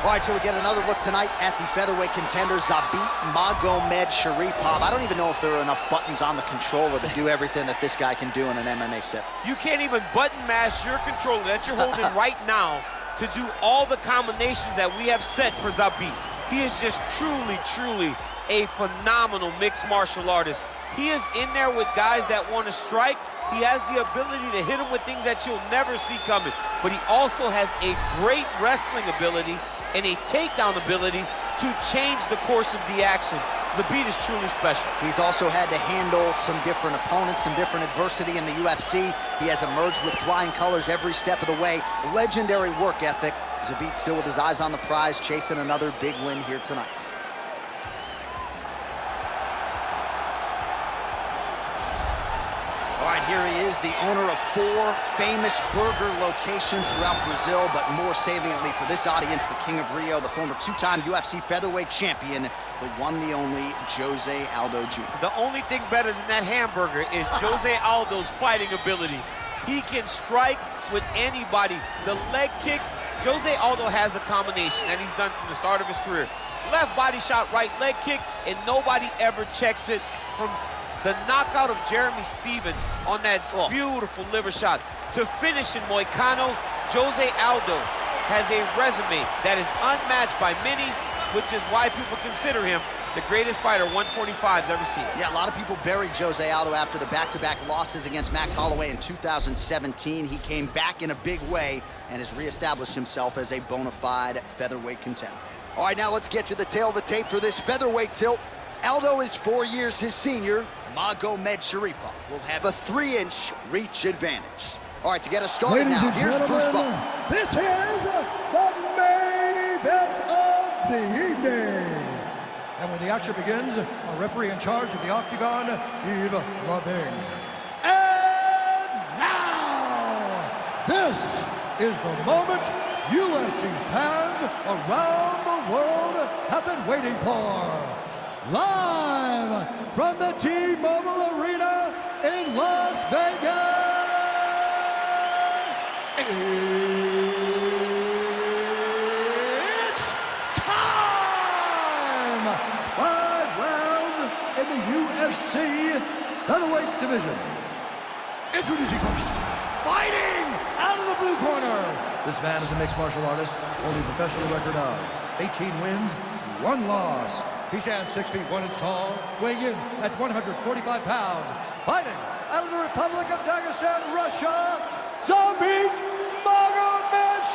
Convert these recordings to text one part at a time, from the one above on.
All right, so we get another look tonight at the featherweight contender, Zabit Magomedsharipovs. I don't even know if there are enough buttons on the controller to do everything that this guy can do in an MMA set. You can't even button mash your controller that you're holding right now to do all the combinations that we have set for Zabit. He is just truly a phenomenal mixed martial artist. He is in there with guys that want to strike. He has the ability to hit them with things that you'll never see coming. But he also has a great wrestling ability and a takedown ability to change the course of the action. Zabit is truly special. He's also had to handle some different opponents, some different adversity in the UFC. He has emerged with flying colors every step of the way. Legendary work ethic. Zabit still with his eyes on the prize, chasing another big win here tonight. All right, here he is, the owner of 4 famous burger locations throughout Brazil, but more saliently for this audience, the King of Rio, the former 2-time UFC featherweight champion, the one, the only, Жозе Aldо Jr. The only thing better than that hamburger is Жозе Aldo's fighting ability. He can strike with anybody. The leg kicks, Жозе Aldо has a combination that he's done from the start of his career. Left body shot, right leg kick, and nobody ever checks it. From the knockout of Jeremy Stevens on that beautiful liver shot to finish in Moicano, Жозе Aldо has a resume that is unmatched by many, which is why people consider him the greatest fighter 145's ever seen. Yeah, a lot of people buried Жозе Aldо after the back-to-back losses against Max Holloway in 2017. He came back in a big way and has reestablished himself as a bona fide featherweight contender. All right, now let's get to the tail of the tape for this featherweight tilt. Aldo is 4 years his senior. Magomedsharipovs will have a 3-inch reach advantage. All right, to get us started now, here's Bruce Buffer. This is the main event of the evening. And when the action begins, a referee in charge of the Octagon, Yves Loving. And now, this is the moment UFC fans around the world have been waiting for. Live from the T-Mobile Arena in Las Vegas, it's time! 5 rounds in the UFC featherweight division. Introducing first, fighting out of the blue corner. This man is a mixed martial artist, holding a professional record of 18 wins, 1 loss. He stands 6 feet 1 inch tall, weighing in at 145 pounds. Fighting out of the Republic of Dagestan, Russia, Zabit Magomedsharipovs.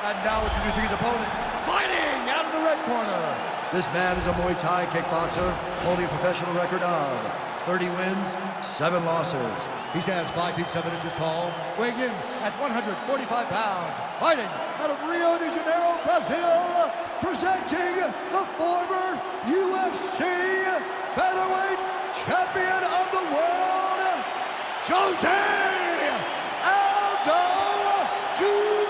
And now introducing his opponent, fighting out of the red corner. This man is a Muay Thai kickboxer, holding a professional record of 30 wins, 7 losses. He stands 5 feet 7 inches tall, weighing in at 145 pounds. Fighting out of Rio de Janeiro, Brazil, presenting the former UFC featherweight champion of the world, Жозе Aldо Jr.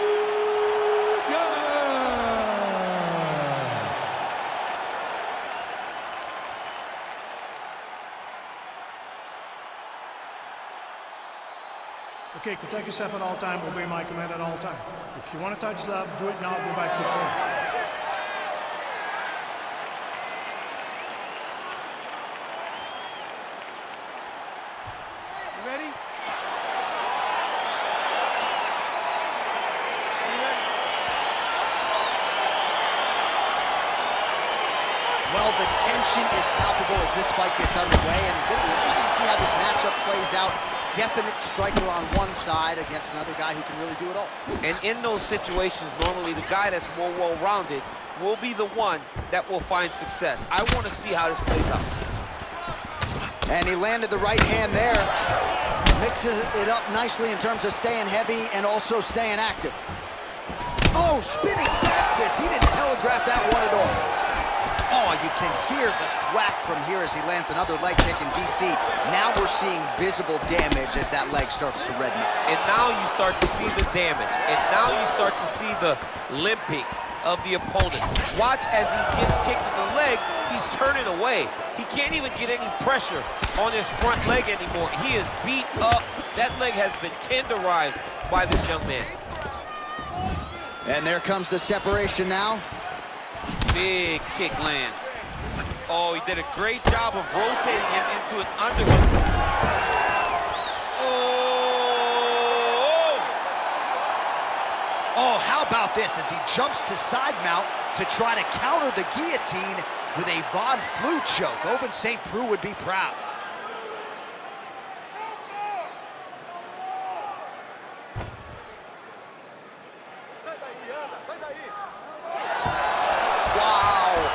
Okay, protect yourself at all time, obey my command at all time. If you want to touch love, do it now, go back to your corner. You ready? Well, the tension is palpable as this fight gets underway, and it'll be interesting to see how this matchup plays out. Definite striker on one side against another guy who can really do it all. And in those situations, normally the guy that's more well-rounded will be the one that will find success. I want to see how this plays out. And he landed the right hand there. Mixes it up nicely in terms of staying heavy and also staying active. Oh, spinning back fist. He didn't telegraph that one at all. Oh, you can hear the thwack from here as he lands another leg kick in DC. Now we're seeing visible damage as that leg starts to redden up. And now you start to see the damage. And now you start to see the limping of the opponent. Watch as he gets kicked in the leg, he's turning away. He can't even get any pressure on his front leg anymore. He is beat up. That leg has been tenderized by this young man. And there comes the separation now. Big kick lands. Oh, he did a great job of rotating him into an underhook. Oh, how about this as he jumps to side mount to try to counter the guillotine with a Von Flue choke. Ovince St. Preux would be proud. Wow.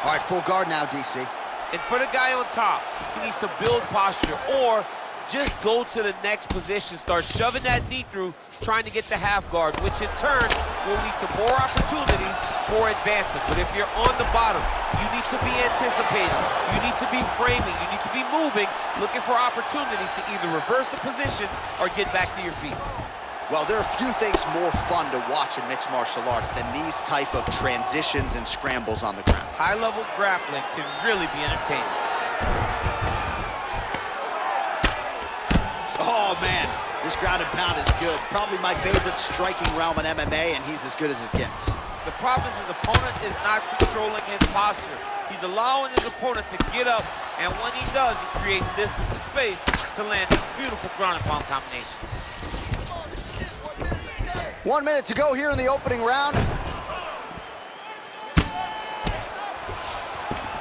All right, full guard now, DC. And for the guy on top, he needs to build posture or just go to the next position, start shoving that knee through, trying to get the half guard, which in turn will lead to more opportunities for advancement. But if you're on the bottom, you need to be anticipating, you need to be framing, you need to be moving, looking for opportunities to either reverse the position or get back to your feet. Well, there are few things more fun to watch in mixed martial arts than these type of transitions and scrambles on the ground. High-level grappling can really be entertaining. Oh, man, this ground and pound is good. Probably my favorite striking realm in MMA, and he's as good as it gets. The problem is his opponent is not controlling his posture. He's allowing his opponent to get up, and when he does, he creates distance and space to land this beautiful ground and pound combination. 1 minute to go here in the opening round.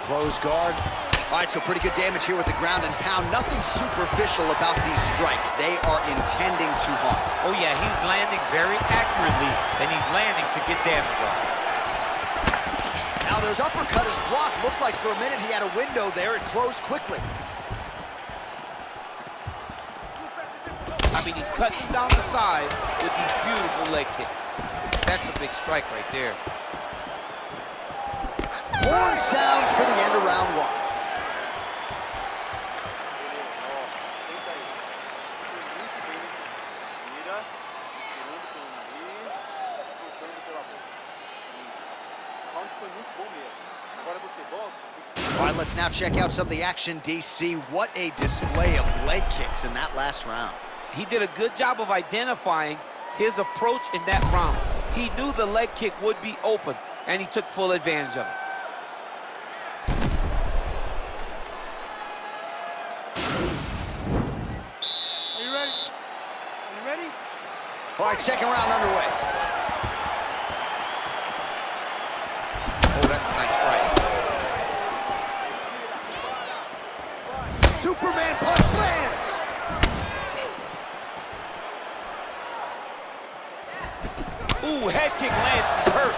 Close guard. All right, so pretty good damage here with the ground and pound. Nothing superficial about these strikes. They are intending to harm. Oh, yeah, he's landing very accurately, and he's landing to get damage on. Aldo's uppercut is blocked. Looked like for a minute he had a window there. It closed quickly. I mean, he's cutting down the side with these beautiful leg kicks. That's a big strike right there. Horn sounds for the end of round one. All right, let's now check out some of the action, DC. What a display of leg kicks in that last round. He did a good job of identifying his approach in that round. He knew the leg kick would be open, and he took full advantage of it. Are you ready? Are you ready? All right, second round underway. Oh, that's a nice strike. Superman punch lands. Ooh, head kick lands, he's hurt.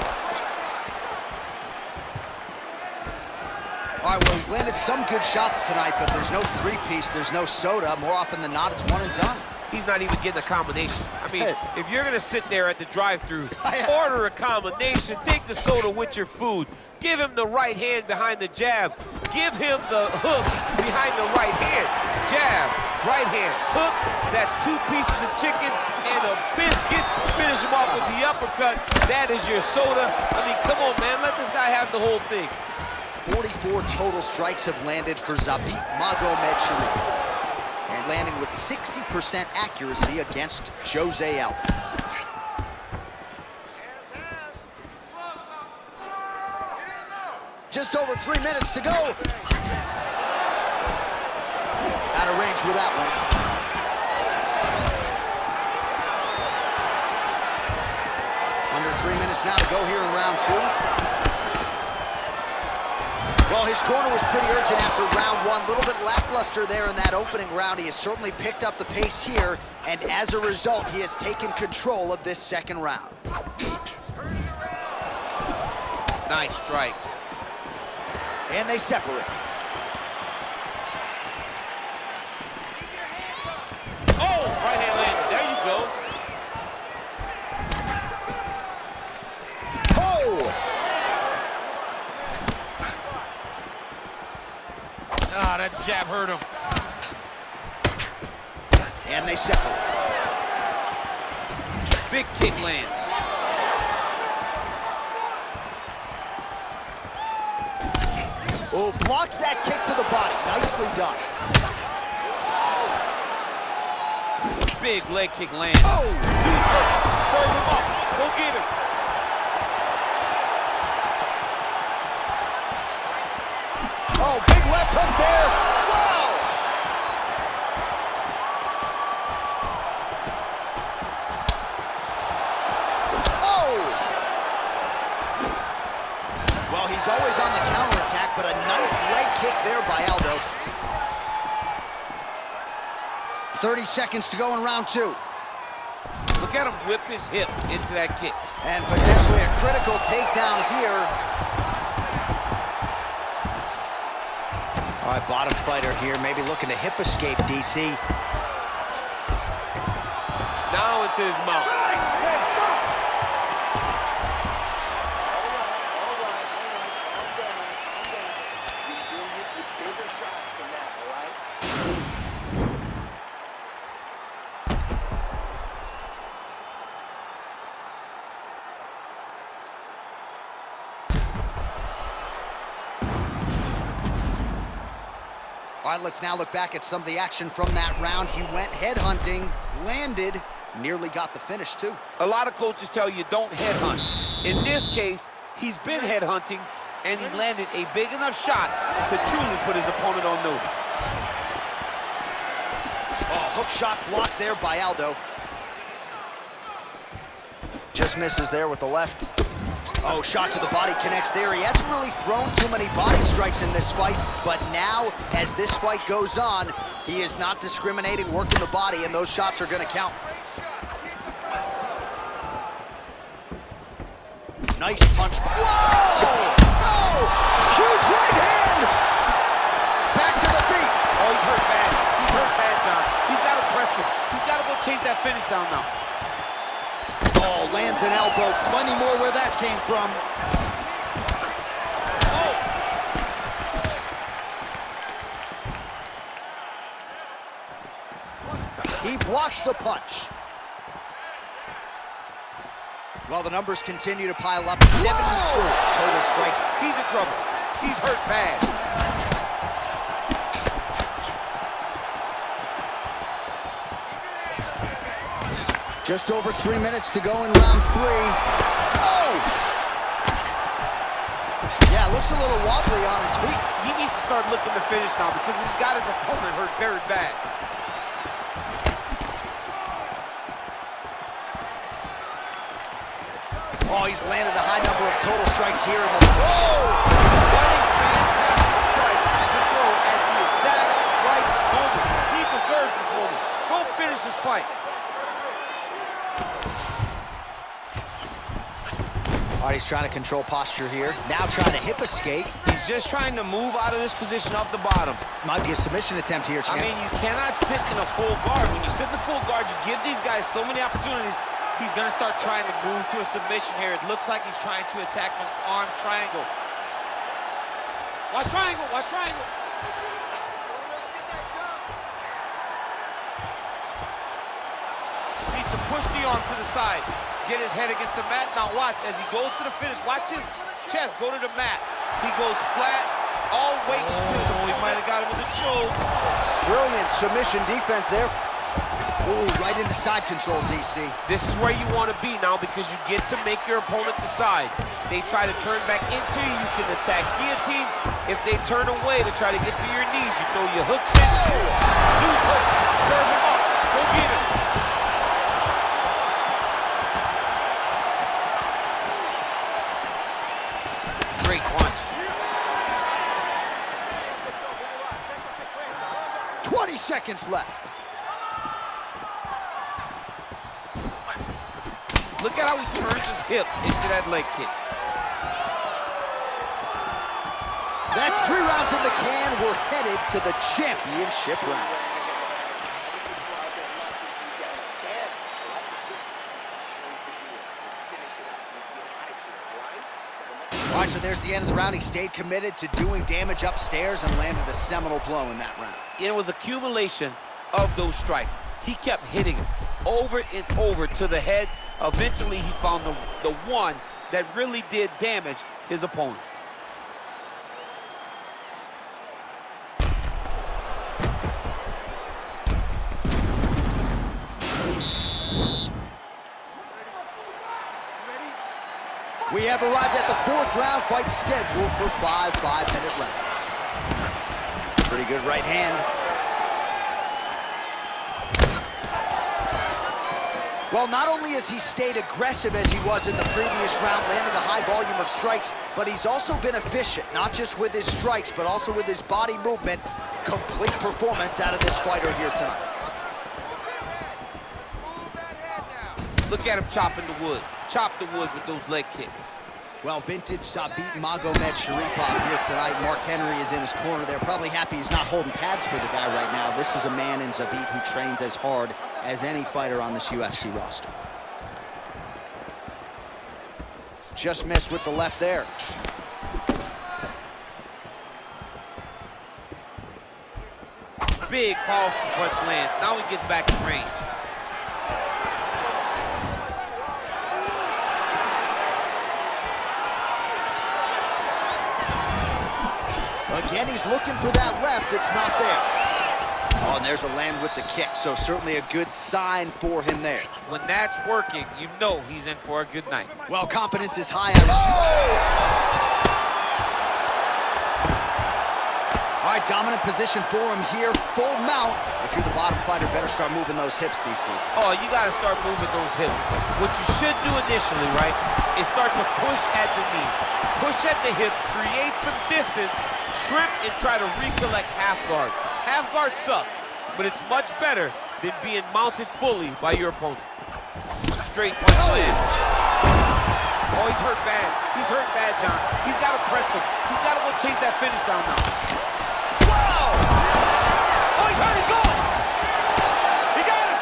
All right, well, he's landed some good shots tonight, but there's no three-piece, there's no soda. More often than not, it's one and done. He's not even getting a combination. I mean, if you're gonna sit there at the drive-thru, Yeah. order a combination, take the soda with your food, give him the right hand behind the jab, give him the hook behind the right hand, jab, right hand, hook, that's 2 pieces of chicken and a biscuit, finish him off with the uppercut, that is your soda. I mean, come on, man, let this guy have the whole thing. 44 total strikes have landed for Zabit Magomedsharipovich, and landing with 60% accuracy against Жозе Алдо. Just over 3 minutes to go. Out of range with that one. Under 3 minutes now to go here in round two. Well, his corner was pretty urgent after round one. A little bit lackluster there in that opening round. He has certainly picked up the pace here, and as a result, he has taken control of this second round. Nice strike. And they separate. Oh, right hand landed, there you go. Oh! Ah, that jab hurt him. And they separate. Big kick lands. Oh, blocks that kick to the body. Nicely done. Big leg kick lands. Oh! He's hurt. Serve him up. Go get him. Oh, big left hook there. Wow! Oh! Well, he's always on the counterattack, but a nice leg kick there by Aldo. 30 seconds to go in round 2. Look at him whip his hip into that kick. And potentially a critical takedown here. All right, bottom fighter here, maybe looking to hip escape, DC. Now into his mouth. All right, let's now look back at some of the action from that round. He went headhunting, landed, nearly got the finish, too. A lot of coaches tell you don't headhunt. In this case, he's been headhunting, and he landed a big enough shot to truly put his opponent on notice. Oh, hook shot blocked there by Aldo. Just misses there with the left. Oh, shot to the body connects there. He hasn't really thrown too many body strikes in this fight, but now, as this fight goes on, he is not discriminating, working the body, and those shots are going to count. Nice punch. Whoa! Oh! Huge right hand! Back to the feet. Oh, he's hurt bad. He's hurt bad, John. He's got to press him. He's got to go chase that finish down now. Oh, lands an elbow. Plenty more where that came from. He blocks the punch. Well, the numbers continue to pile up. 74 total strikes. He's in trouble. He's hurt bad. Just over 3 minutes to go in round 3. Oh! Yeah, looks a little wobbly on his feet. He needs to start looking to finish now because he's got his opponent hurt very bad. Oh, he's landed a high number of total strikes here in the... Oh! What a fantastic strike to throw at the exact right moment. He deserves this moment. Go finish this fight. All right, he's trying to control posture here. Now trying to hip escape. He's just trying to move out of this position off the bottom. Might be a submission attempt here, champ. I mean, you cannot sit in a full guard. When you sit in the full guard, you give these guys so many opportunities. He's going to start trying to move to a submission here. It looks like he's trying to attack an arm triangle. Watch triangle, watch triangle. Needs to push the arm to the side. Get his head against the mat. Now watch, as he goes to the finish, watch his chest go to the mat. He goes flat, all weight until he might have got him with a choke. Brilliant submission defense there. Ooh, right into side control, DC. This is where you want to be now because you get to make your opponent decide. They try to turn back into you, you can attack guillotine. If they turn away to try to get to your knees, you throw your hooks in. Use hook, serve him up, go get him. Great punch. 20 seconds left. Look at how he turns his hip into that leg kick. That's 3 rounds in the can. We're headed to the championship rounds. All right, so there's the end of the round. He stayed committed to doing damage upstairs and landed a seminal blow in that round. It was accumulation of those strikes. He kept hitting him over and over to the head. Eventually, he found the one that really did damage his opponent. We have arrived at the 4th round, fight scheduled for 5 5-minute rounds. Pretty good right hand. Well, not only has he stayed aggressive as he was in the previous round, landing a high volume of strikes, but he's also been efficient, not just with his strikes, but also with his body movement. Complete performance out of this fighter here tonight. Look at him chopping the wood. Chop the wood with those leg kicks. Well, vintage Zabit Magomedsharipovv here tonight. Mark Henry is in his corner there. Probably happy he's not holding pads for the guy right now. This is a man in Zabit who trains as hard as any fighter on this UFC roster. Just missed with the left there. Big, powerful punch lands. Now he gets back in range. Again, he's looking for that left. It's not there. Oh, and there's a land with the kick, so certainly a good sign for him there. When that's working, you know he's in for a good night. Well, confidence is high. Oh! All right, dominant position for him here. Full mount. If you're the bottom fighter, better start moving those hips, DC. Oh, you got to start moving those hips. What you should do initially, right, is start to push at the knees. Push at the hips, create some distance, shrimp, and try to recollect half guard. Half guard sucks, but it's much better than being mounted fully by your opponent. Straight punch land. Oh, he's hurt bad. He's hurt bad, John. He's got to press him. He's got to go chase that finish down now. Wow! Oh, he's hurt. He's going. He got it.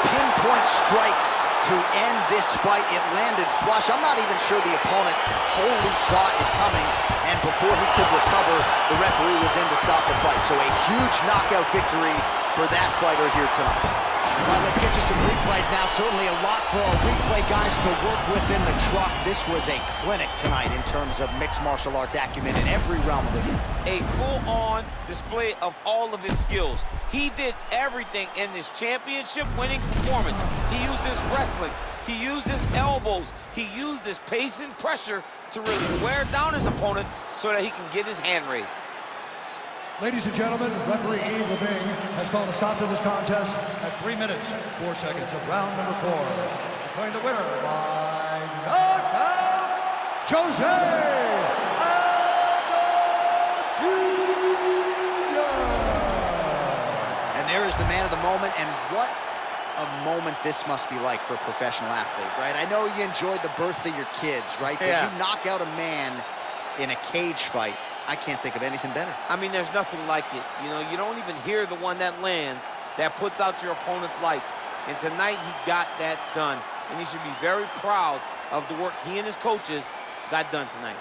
Pinpoint strike to end this fight. It landed flush. I'm not even sure the opponent wholly saw it coming, and before he could recover, the referee was in to stop the fight. So a huge knockout victory for that fighter here tonight. All right, let's get you some replays now. Certainly a lot for our replay guys to work with in the truck. This was a clinic tonight in terms of mixed martial arts acumen in every realm of the game. A full-on display of all of his skills. He did everything in this championship-winning performance. He used his wrestling. He used his elbows. He used his pace and pressure to really wear down his opponent so that he can get his hand raised. Ladies and gentlemen, referee Yves Leving has called a stop to this contest at 3 minutes, 4 seconds of round number 4. Declaring the winner by knockout, Жозе Алдо Jr. And there is the man of the moment, and what a moment this must be like for a professional athlete, right? I know you enjoyed the birth of your kids, right? Yeah. But you knock out a man in a cage fight. I can't think of anything better. I mean, there's nothing like it. You know, you don't even hear the one that lands, that puts out your opponent's lights. And tonight, he got that done. And he should be very proud of the work he and his coaches got done tonight.